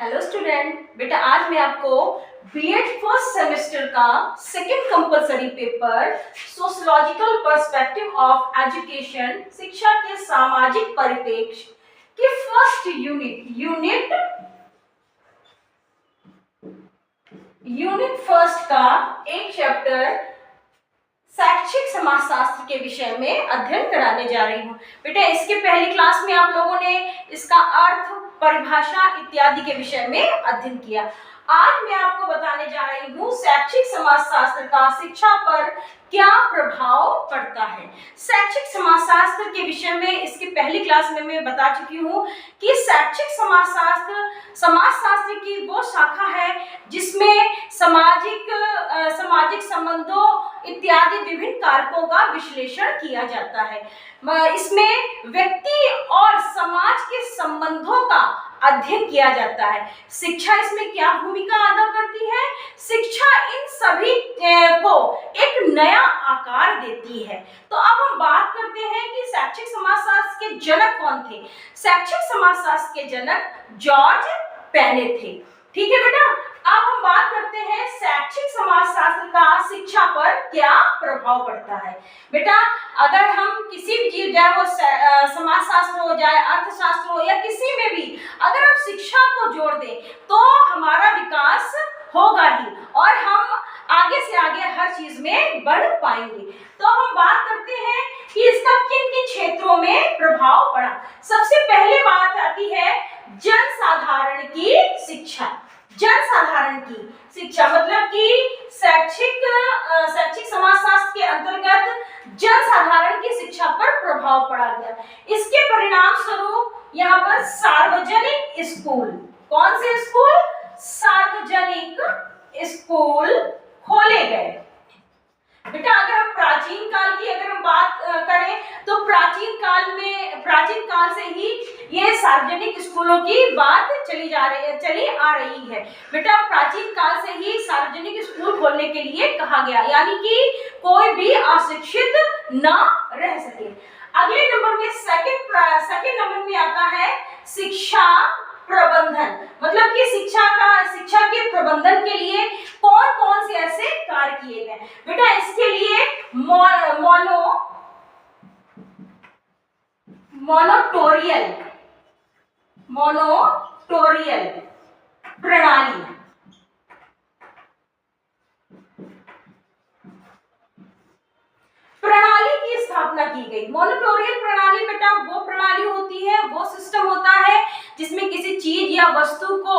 Hello student, बेटा आज मैं आपको बीएड फर्स्ट सेमेस्टर का second compulsory paper sociological perspective of education शिक्षा के सामाजिक परिप्रेक्ष्य के फर्स्ट यूनिट फर्स्ट का एक चैप्टर शैक्षिक समाजशास्त्र के विषय में अध्ययन कराने जा रही हूँ। बेटा इसके पहली क्लास में आप लोगों ने इसका अर्थ, परिभाषा इत्यादि के विषय में अध्ययन किया। आज मैं आपको बताने जा रही हूँ शैक्षिक समाजशास्त्र का शिक्षा पर क्या प्रभाव पड़ता है। शैक्षिक समाजशास्त्र के विषय में इसकी पहली क्लास में मैं बता चुकी हूँ कि शैक्षिक समाजशास्त्र की वो शाखा है जिसमें सामाजिक संबंधों इत्यादि विभिन्न कारकों का विश्लेषण किया जाता है। इसमें व्यक्ति और समाज के संबंधों का अध्ययन किया जाता है। शिक्षा इसमें क्या भूमिका अदा करती है? शिक्षा इन सभी को एक नया आकार देती है। तो अब हम बात करते हैं कि शैक्षिक समाजशास्त्र के जनक कौन थे। शैक्षिक समाजशास्त्र के जनक जॉर्ज पेने थे। ठीक है बेटा, अब हम बात करते हैं शैक्षिक समाजशास्त्र का शिक्षा पर क्या प्रभाव पड़ता है। बेटा अगर हम किसी भी चीज, चाहे वो समाजशास्त्र हो, चाहे अर्थशास्त्र हो या किसी में भी अगर हम शिक्षा को जोड़ दें तो हमारा विकास होगा ही और हम आगे से आगे हर चीज में बढ़ पाएंगे। तो हम बात करते हैं कि इसका किन किन क्षेत्रों में प्रभाव पड़ा। सबसे पहले बात आती है जनसाधारण की शिक्षा। जनसाधारण की शिक्षा मतलब कि शैक्षिक समाजशास्त्र के अंतर्गत जनसाधारण की शिक्षा पर प्रभाव पड़ा गया। इसके परिणाम स्वरूप यहाँ पर सार्वजनिक स्कूल, कौन से स्कूल? सार्वजनिक स्कूल खोले गए। बेटा अगर हम प्राचीन काल की अगर हम बात करें तो प्राचीन काल से ही ये सार्वजनिक स्कूलों की बात चली आ रही है। बेटा प्राचीन काल से ही सार्वजनिक स्कूल खोलने के लिए कहा गया, यानी कि कोई भी अशिक्षित ना रह सके। अगले नंबर में सेकंड नंबर में आता है शिक्षा प्रबंधन, मतलब कि शिक्षा के प्रबंधन के लिए कौन कौन से ऐसे कार्य किए गए। बेटा इसके लिए मोनोटोरियल प्रणाली की स्थापना की गई। मोनोटोरियल प्रणाली बेटा वो प्रणाली होती है, वो सिस्टम होता है जिसमें किसी चीज या वस्तु को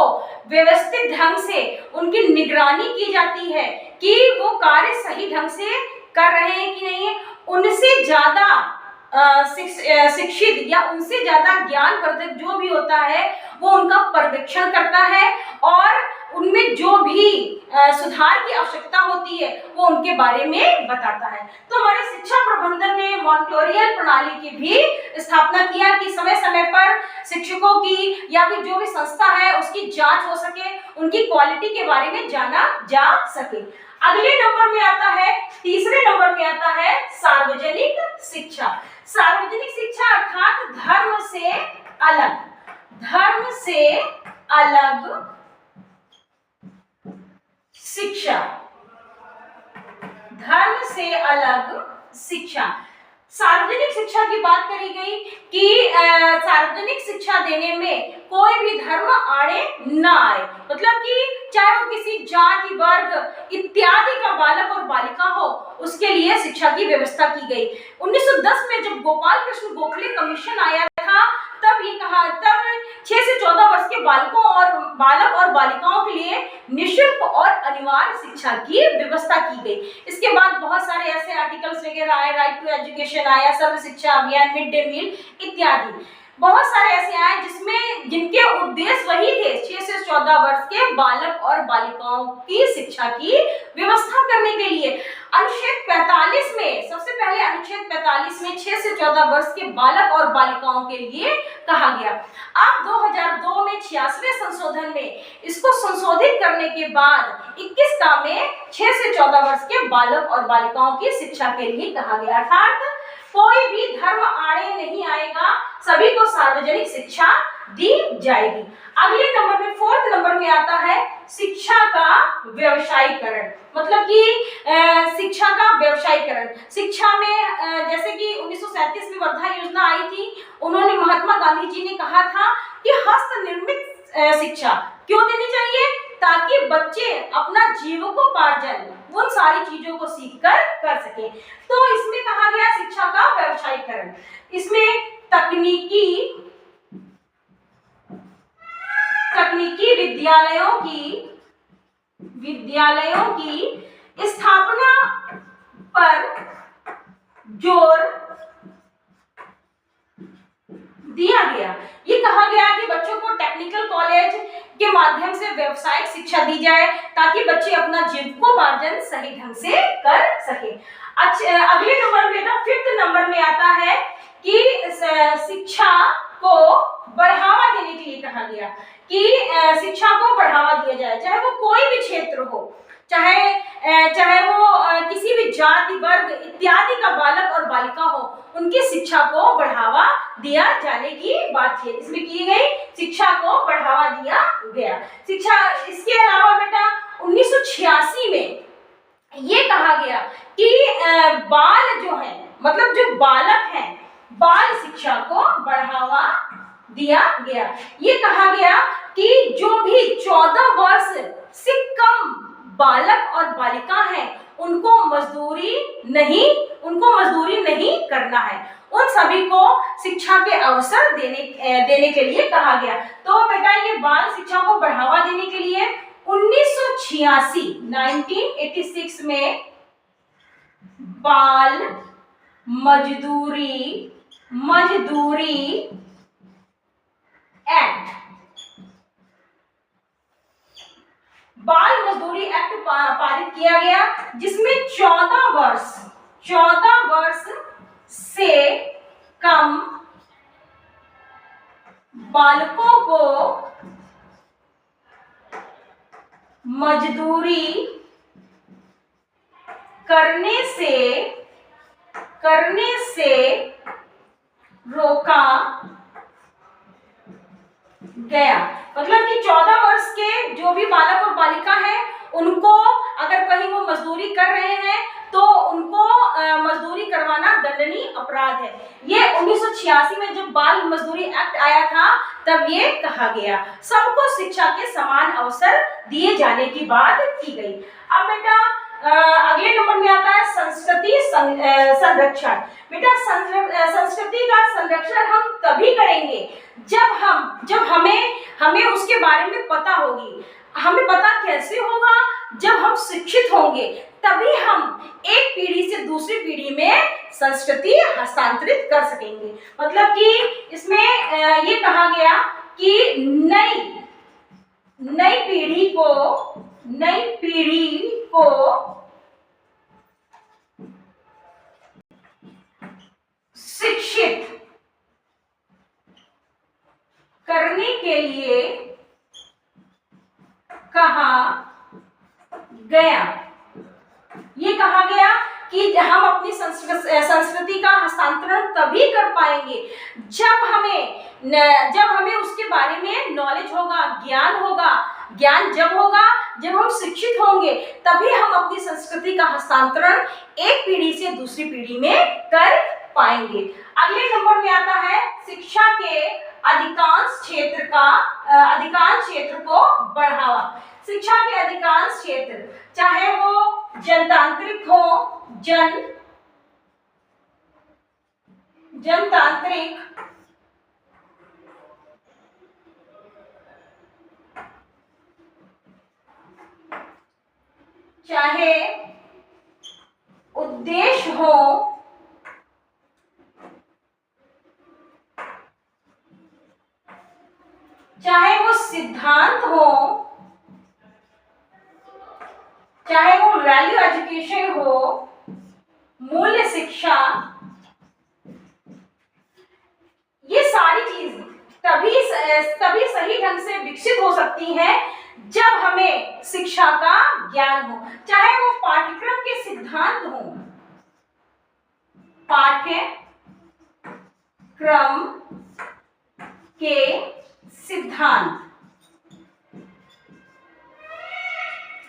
व्यवस्थित ढंग से उनकी निगरानी की जाती है कि वो कार्य सही ढंग से कर रहे हैं कि नहीं है। उनसे ज्यादा शिक्षित या उनसे ज्यादा ज्ञानवर्धक जो भी होता है वो उनका पर्यवेक्षण करता है और उनमें जो भी सुधार की आवश्यकता होती है वो उनके बारे में बताता है। तो हमारे शिक्षा प्रबंधन ने मोनटोरियल प्रणाली की भी स्थापना किया कि समय समय पर शिक्षकों की या भी जो भी संस्था है उसकी जांच हो सके, उनकी क्वालिटी के बारे में जाना जा सके। अगले नंबर में आता है, तीसरे नंबर में आता है सार्वजनिक शिक्षा। सार्वजनिक शिक्षा अर्थात धर्म से अलग शिक्षा, धर्म से अलग शिक्षा। सार्वजनिक शिक्षा की बात करी गई कि सार्वजनिक शिक्षा देने में कोई भी धर्म आड़े न आए, मतलब कि चाहे वो किसी जाति वर्ग इत्यादि का बालक और बालिका हो उसके लिए शिक्षा की व्यवस्था की गई। 1910 में जब गोपाल कृष्ण गोखले कमीशन आया था तब 6 से 14 वर्ष के बालक और बालिकाओं के लिए निःशुल्क और अनिवार्य शिक्षा की व्यवस्था की गई। इसके बाद बहुत सारे ऐसे आर्टिकल्स वगैरह आए, राइट टू एजुकेशन आया, सर्व शिक्षा अभियान, मिड डे मील इत्यादि बहुत सारे ऐसे आए जिनके उद्देश्य वही थे 6 से 14 वर्ष के बालक और बालिकाओं की शिक्षा की व्यवस्था करने के लिए। अनुच्छेद 45 में सबसे पहले अनुच्छेद 45 में 6 से 14 वर्ष के बालक और बालिकाओं के लिए कहा गया। अब 2002 में 86वें संशोधन में इसको संशोधित करने के बाद 21 का में 6 से 14 वर्ष के बालक और बालिकाओं की शिक्षा के लिए कहा गया, अर्थात कोई भी धर्म आड़े नहीं आएगा, सभी को सार्वजनिक शिक्षा दी जाएगी। अगले नंबर में फोर्थ नंबर में आता है शिक्षा का व्यवसायीकरण। मतलब कि शिक्षा का व्यवसायीकरण। शिक्षा में जैसे कि 1937 में वर्धा योजना आई थी, उन्होंने महात्मा गांधी जी ने कहा था कि हस्त निर्मित शिक्षा क्यों देनी चाहिए, ताकि बच्चे अपना जीविकोपार्जन उन सारी चीजों को सीखकर कर सके। तो इसमें कहा गया शिक्षा का व्यवसायीकरण। इसमें तकनीकी विद्यालयों की स्थापना पर जोर दिया गया। ये कहा गया कि बच्चों को टेक्निकल कॉलेज के माध्यम से व्यावसायिक शिक्षा दी जाए, ताकि बच्चे अपना जीविकोपार्जन सही ढंग से कर सके। अच्छा, अगले नंबर में ना 5th नंबर में आता है कि शिक्षा को बढ़ावा देने के लिए कहा गया कि शिक्षा को बढ़ावा दिया जाए, चाहे वो कोई भी क्षेत्र हो, चाहे वो किसी भी जाति वर्ग इत्यादि का बालक और बालिका हो, उनकी शिक्षा को बढ़ावा दिया जाने की बात है इसमें की गई। शिक्षा को बढ़ावा दिया गया। शिक्षा, इसके अलावा बेटा 1986 में ये कहा गया कि बाल जो है, मतलब जो बालक है, बाल शिक्षा को बढ़ावा दिया गया। ये कहा गया कि जो भी 14 वर्ष से कम बालक और बालिका हैं, उनको मजदूरी नहीं करना है, उन सभी को शिक्षा के अवसर देने के लिए कहा गया। तो बेटा ये बाल शिक्षा को बढ़ावा देने के लिए 1986 में बाल मजदूरी एक्ट, बाल मजदूरी एक्ट पारित किया गया, जिसमें 14 वर्ष से कम बालकों को मजदूरी करने से रोका गया। मतलब कि 14 वर्ष के जो भी बालक और बालिका हैं, उनको अगर कहीं वो मजदूरी कर रहे हैं तो उनको मजदूरी करवाना दंडनीय अपराध है। ये 1986 में जब बाल मजदूरी एक्ट आया था, तब ये कहा गया। सबको शिक्षा के समान अवसर दिए जाने की बात की गई। अब बेटा अगले नंबर में आता है संस्कृति संरक्षण। बेटा संस्कृति का संरक्षण हम तभी करेंगे जब हमें उसके बारे में पता होगी। हमें पता कैसे होगा? जब हम शिक्षित होंगे, तभी हम एक पीढ़ी से दूसरी पीढ़ी में संस्कृति हस्तांतरित कर सकेंगे। मतलब कि इसमें ये कहा गया कि नई पीढ़ी को शिक्षित करने के लिए कहा गया। ये कहा गया कि हम अपनी संस्कृति का हस्तांतरण तभी कर पाएंगे जब हमें उसके बारे में नॉलेज होगा, ज्ञान होगा। ज्ञान जब होगा जब हम शिक्षित होंगे, तभी हम अपनी संस्कृति का हस्तांतरण एक पीढ़ी से दूसरी पीढ़ी में कर पाएंगे। अगले नंबर में आता है शिक्षा के अधिकांश क्षेत्र को बढ़ावा। शिक्षा के अधिकांश क्षेत्र, चाहे वो जनतांत्रिक हो, जनतांत्रिक, चाहे उद्देश्य हो, चाहे वो सिद्धांत हो, चाहे वो वैल्यू एजुकेशन हो, मूल्य शिक्षा, ये सारी चीज तभी सही ढंग से विकसित हो सकती है जब हमें शिक्षा का ज्ञान हो। चाहे वो पाठ्यक्रम के सिद्धांत हो, पाठ्यक्रम के सिद्धांत,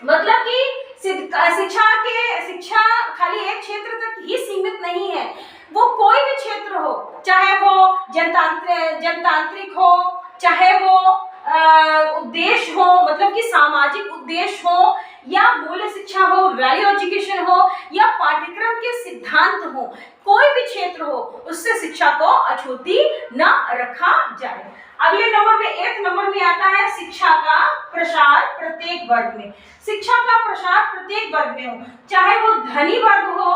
मतलब कि शिक्षा खाली एक क्षेत्र तक ही सीमित नहीं है, वो कोई भी क्षेत्र हो, चाहे वो जनतांत्रिक हो, चाहे वो उद्देश्य हो, मतलब कि सामाजिक उद्देश्य हो, या मूल्य शिक्षा हो, वैल्यू एजुकेशन हो, या पाठ्यक्रम के सिद्धांत हो, कोई भी क्षेत्र हो, उससे शिक्षा को अछूती न रखा जाए। अगले नंबर में 8 नंबर में आता है शिक्षा का प्रसार प्रत्येक वर्ग में। शिक्षा का प्रसार प्रत्येक वर्ग में हो, चाहे वो धनी वर्ग हो,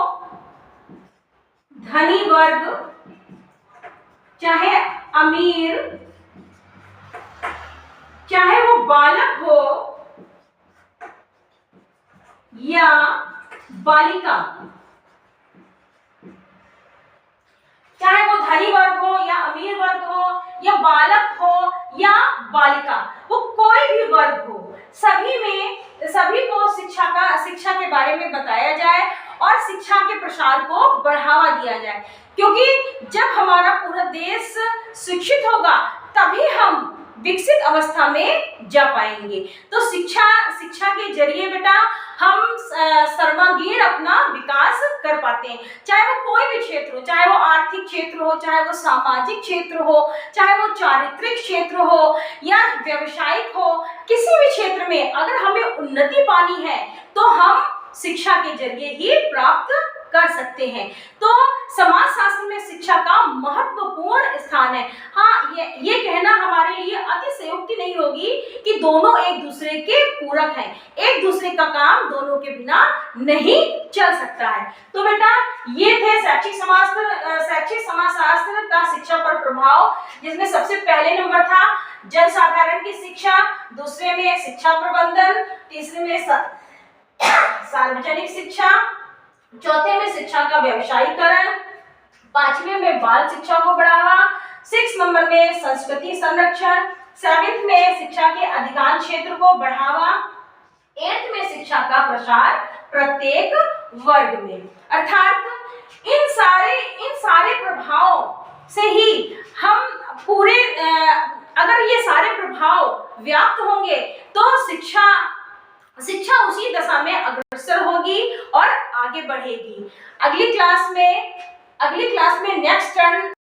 धनी वर्ग, चाहे अमीर, चाहे वो बालक हो या बालिका, चाहे वो धनी वर्ग हो या अमीर वर्ग हो या बालक हो या बालिका, वो कोई भी वर्ग हो, सभी को शिक्षा के बारे में बताया जाए और शिक्षा के प्रसार को बढ़ावा दिया जाए, क्योंकि जब हमारा पूरा देश शिक्षित होगा तभी हम विकसित अवस्था में जा पाएंगे। तो शिक्षा के जरिए बेटा हम सर्वांगीण अपना विकास कर पाते हैं, चाहे वो कोई भी क्षेत्र हो, चाहे वो आर्थिक क्षेत्र हो, चाहे वो सामाजिक क्षेत्र हो, चाहे वो चारित्रिक क्षेत्र हो या व्यवसायिक हो, किसी भी क्षेत्र में अगर हमें उन्नति पानी है तो हम शिक्षा के जरिए ही प्राप्त कर सकते हैं। तो समाजशास्त्र में शिक्षा का महत्वपूर्ण स्थान है। हाँ, ये कहना हमारे लिए अतिशयोक्ति नहीं होगी कि दोनों एक दूसरे के पूरक हैं, एक दूसरे का काम दोनों के बिना नहीं चल सकता है। तो बेटा ये थे शैक्षिक समाजशास्त्र का शिक्षा पर प्रभाव, जिसमें सबसे पहले नंबर था जनसाधारण की शिक्षा, दूसरे में शिक्षा प्रबंधन, तीसरे में सार्वजनिक शिक्षा, चौथे में शिक्षा का व्यवसायीकरण, पांचवें में बाल शिक्षा को बढ़ावा, 6 नंबर में संस्कृति संरक्षण, 7th में शिक्षा के अधिकांश क्षेत्र को बढ़ावा, 8th में शिक्षा का प्रसार प्रत्येक वर्ग में। अर्थात इन सारे प्रभावों से ही हम पूरे अगर ये सारे प्रभाव व्याप्त होंगे तो शिक्षा उसी दशा में अग्रसर होगी और आगे बढ़ेगी। अगली क्लास में नेक्स्ट टर्न